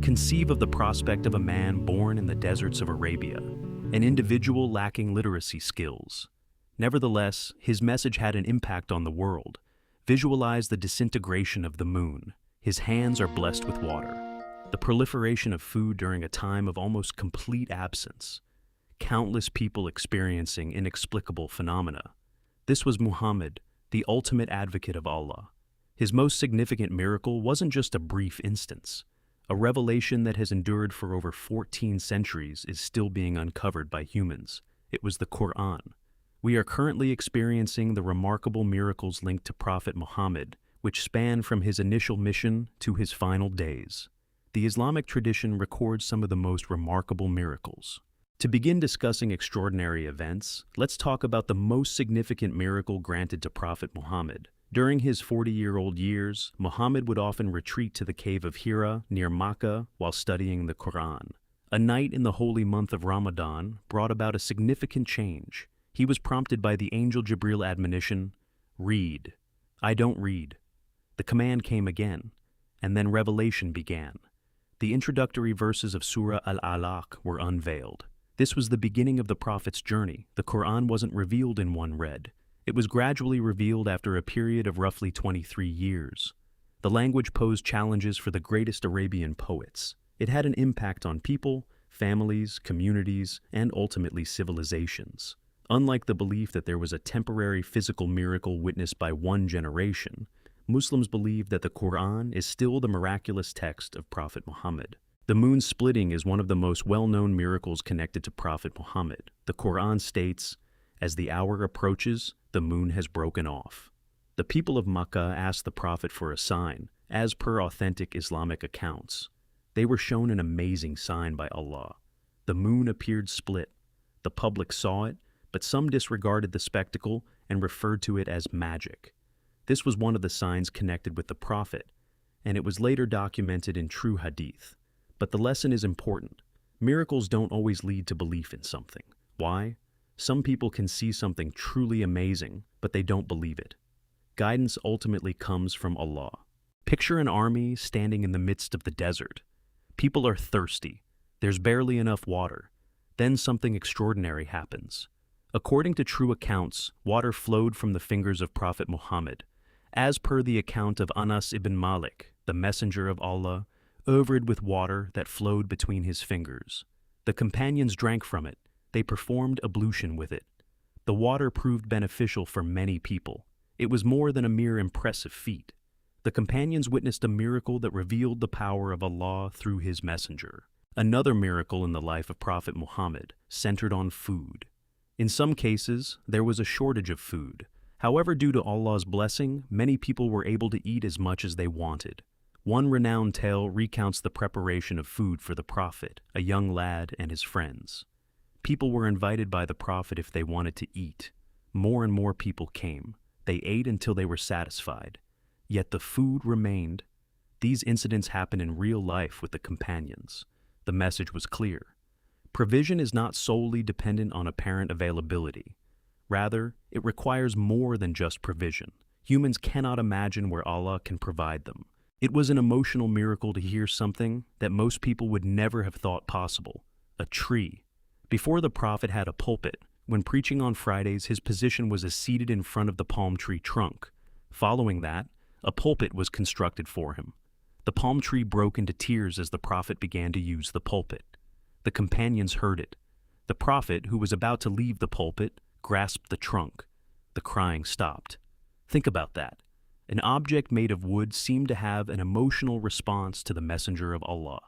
Conceive of the prospect of a man born in the deserts of Arabia, an individual lacking literacy skills. Nevertheless, his message had an impact on the world. Visualize the disintegration of the moon. His hands are blessed with water. The proliferation of food during a time of almost complete absence. Countless people experiencing inexplicable phenomena. This was Muhammad, the ultimate advocate of Allah. His most significant miracle wasn't just a brief instance. A revelation that has endured for over 14 centuries is still being uncovered by humans. It was the Qur'an. We are currently experiencing the remarkable miracles linked to Prophet Muhammad, which span from his initial mission to his final days. The Islamic tradition records some of the most remarkable miracles. To begin discussing extraordinary events, let's talk about the most significant miracle granted to Prophet Muhammad. During his 40-year-old years, Muhammad would often retreat to the cave of Hira near Makkah while studying the Qur'an. A night in the holy month of Ramadan brought about a significant change. He was prompted by the angel Jibril admonition, "Read." "I don't read." The command came again, and then revelation began. The introductory verses of Surah Al-Alaq were unveiled. This was the beginning of the Prophet's journey. The Qur'an wasn't revealed in one read. It was gradually revealed after a period of roughly 23 years. The language posed challenges for the greatest Arabian poets. It had an impact on people, families, communities, and ultimately civilizations. Unlike the belief that there was a temporary physical miracle witnessed by one generation, Muslims believe that the Qur'an is still the miraculous text of Prophet Muhammad. The moon splitting is one of the most well-known miracles connected to Prophet Muhammad. The Qur'an states, "As the hour approaches, the moon has broken off." The people of Makkah asked the Prophet for a sign, as per authentic Islamic accounts. They were shown an amazing sign by Allah. The moon appeared split. The public saw it, but some disregarded the spectacle and referred to it as magic. This was one of the signs connected with the Prophet, and it was later documented in true hadith. But the lesson is important. Miracles don't always lead to belief in something. Why? Some people can see something truly amazing, but they don't believe it. Guidance ultimately comes from Allah. Picture an army standing in the midst of the desert. People are thirsty. There's barely enough water. Then something extraordinary happens. According to true accounts, water flowed from the fingers of Prophet Muhammad. As per the account of Anas ibn Malik, the messenger of Allah, overed with water that flowed between his fingers. The companions drank from it. They performed ablution with it. The water proved beneficial for many people. It was more than a mere impressive feat. The companions witnessed a miracle that revealed the power of Allah through his messenger. Another miracle in the life of Prophet Muhammad centered on food. In some cases, there was a shortage of food. However, due to Allah's blessing, many people were able to eat as much as they wanted. One renowned tale recounts the preparation of food for the Prophet, a young lad, and his friends. People were invited by the Prophet if they wanted to eat. More and more people came. They ate until they were satisfied. Yet the food remained. These incidents happened in real life with the companions. The message was clear. Provision is not solely dependent on apparent availability. Rather, it requires more than just provision. Humans cannot imagine where Allah can provide them. It was an emotional miracle to hear something that most people would never have thought possible: a tree. Before the Prophet had a pulpit, when preaching on Fridays, his position was as seated in front of the palm tree trunk. Following that, a pulpit was constructed for him. The palm tree broke into tears as the Prophet began to use the pulpit. The companions heard it. The Prophet, who was about to leave the pulpit, grasped the trunk. The crying stopped. Think about that. An object made of wood seemed to have an emotional response to the messenger of Allah.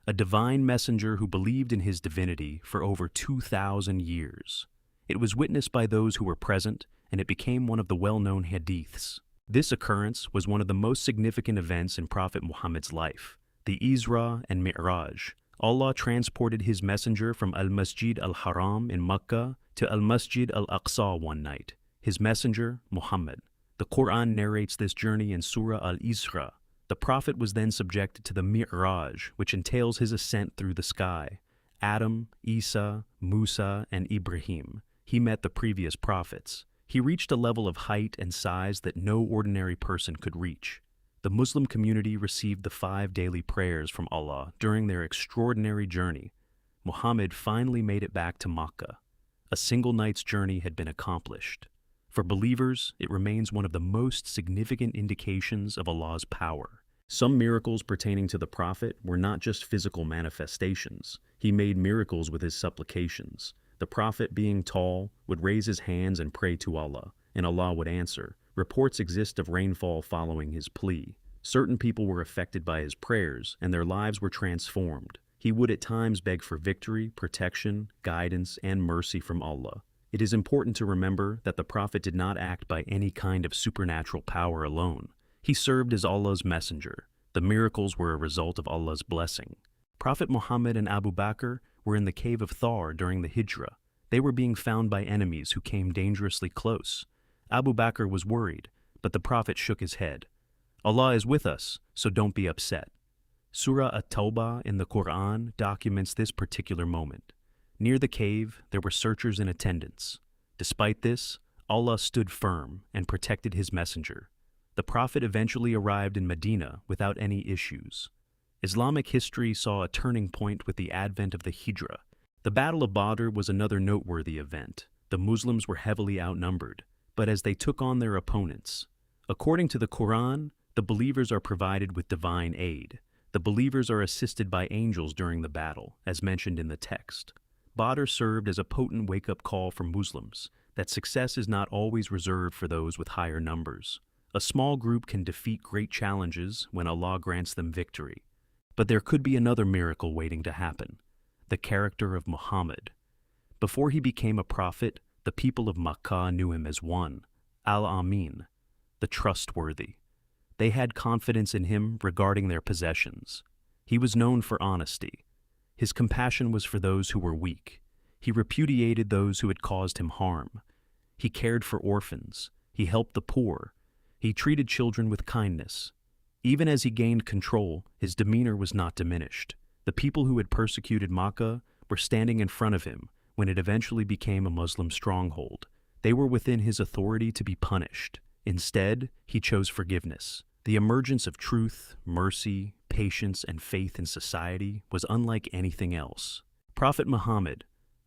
A divine messenger who believed in his divinity for over 2,000 years. It was witnessed by those who were present, and it became one of the well-known hadiths. This occurrence was one of the most significant events in Prophet Muhammad's life, the Isra and Mi'raj. Allah transported his messenger from Al-Masjid al-Haram in Makkah to Al-Masjid al-Aqsa one night. His messenger, Muhammad. The Qur'an narrates this journey in Surah Al-Isra. The Prophet was then subjected to the Mi'raj, which entails his ascent through the sky. Adam, Isa, Musa, and Ibrahim. He met the previous prophets. He reached a level of height and size that no ordinary person could reach. The Muslim community received the 5 daily prayers from Allah during their extraordinary journey. Muhammad finally made it back to Makkah. A single night's journey had been accomplished. For believers, it remains one of the most significant indications of Allah's power. Some miracles pertaining to the Prophet were not just physical manifestations. He made miracles with his supplications. The Prophet, being tall, would raise his hands and pray to Allah, and Allah would answer. Reports exist of rainfall following his plea. Certain people were affected by his prayers, and their lives were transformed. He would at times beg for victory, protection, guidance, and mercy from Allah. It is important to remember that the Prophet did not act by any kind of supernatural power alone. He served as Allah's messenger. The miracles were a result of Allah's blessing. Prophet Muhammad and Abu Bakr were in the cave of Thawr during the Hijrah. They were being found by enemies who came dangerously close. Abu Bakr was worried, but the Prophet shook his head. Allah is with us, so don't be upset. Surah At-Tawbah in the Qur'an documents this particular moment. Near the cave, there were searchers in attendance. Despite this, Allah stood firm and protected his messenger. The Prophet eventually arrived in Medina without any issues. Islamic history saw a turning point with the advent of the Hijrah. The Battle of Badr was another noteworthy event. The Muslims were heavily outnumbered, but as they took on their opponents. According to the Qur'an, the believers are provided with divine aid. The believers are assisted by angels during the battle, as mentioned in the text. Badr served as a potent wake-up call for Muslims, that success is not always reserved for those with higher numbers. A small group can defeat great challenges when Allah grants them victory. But there could be another miracle waiting to happen: the character of Muhammad. Before he became a prophet, the people of Makkah knew him as one, Al-Amin, the trustworthy. They had confidence in him regarding their possessions. He was known for honesty. His compassion was for those who were weak. He repudiated those who had caused him harm. He cared for orphans. He helped the poor. He treated children with kindness. Even as he gained control, his demeanor was not diminished. The people who had persecuted Makkah were standing in front of him when it eventually became a Muslim stronghold. They were within his authority to be punished. Instead, he chose forgiveness. The emergence of truth, mercy, patience, and faith in society was unlike anything else. Prophet Muhammad,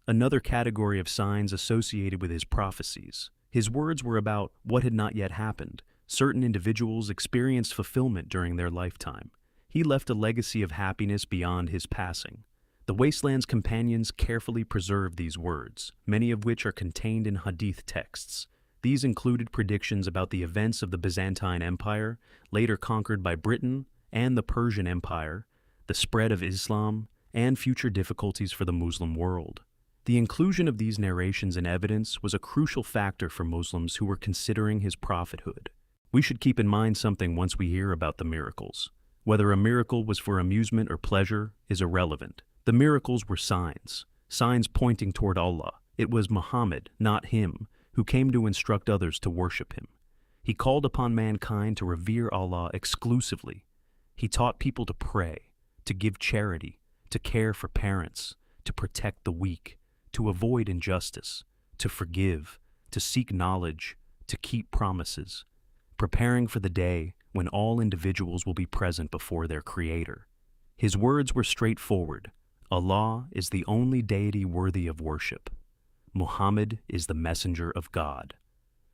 another category of signs associated with his prophecies. His words were about what had not yet happened. Certain individuals experienced fulfillment during their lifetime. He left a legacy of happiness beyond his passing. The Wasteland's companions carefully preserved these words, many of which are contained in hadith texts. These included predictions about the events of the Byzantine Empire, later conquered by Britain, and the Persian Empire, the spread of Islam, and future difficulties for the Muslim world. The inclusion of these narrations in evidence was a crucial factor for Muslims who were considering his prophethood. We should keep in mind something once we hear about the miracles. Whether a miracle was for amusement or pleasure is irrelevant. The miracles were signs pointing toward Allah. It was Muhammad, not him, who came to instruct others to worship him. He called upon mankind to revere Allah exclusively. He taught people to pray, to give charity, to care for parents, to protect the weak, to avoid injustice, to forgive, to seek knowledge, to keep promises, preparing for the day when all individuals will be present before their Creator. His words were straightforward. Allah is the only deity worthy of worship. Muhammad is the messenger of God.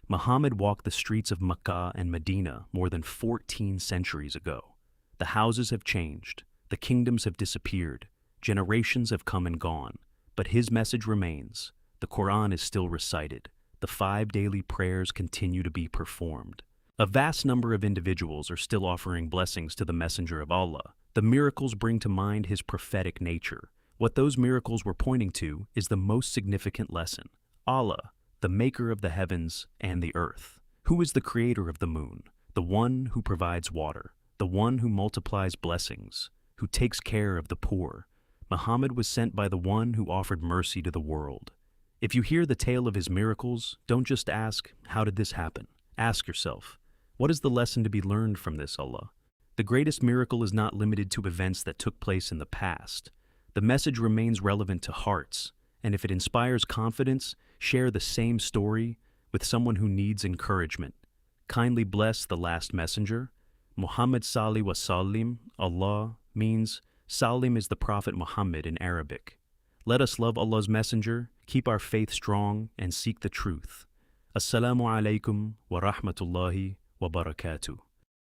Muhammad walked the streets of Makkah and Medina more than 14 centuries ago. The houses have changed, the kingdoms have disappeared, generations have come and gone, but his message remains. The Qur'an is still recited. The 5 daily prayers continue to be performed. A vast number of individuals are still offering blessings to the messenger of Allah. The miracles bring to mind his prophetic nature. What those miracles were pointing to is the most significant lesson. Allah, the maker of the heavens and the earth. Who is the creator of the moon? The one who provides water. The one who multiplies blessings. Who takes care of the poor. Muhammad was sent by the one who offered mercy to the world. If you hear the tale of his miracles, don't just ask, how did this happen? Ask yourself, what is the lesson to be learned from this, Allah? The greatest miracle is not limited to events that took place in the past. The message remains relevant to hearts, and if it inspires confidence, share the same story with someone who needs encouragement. Kindly bless the last messenger. Muhammad Salli wa Sallim, Allah, means Salim is the Prophet Muhammad in Arabic. Let us love Allah's Messenger, keep our faith strong, and seek the truth. Assalamu alaikum wa rahmatullahi wa barakatuh.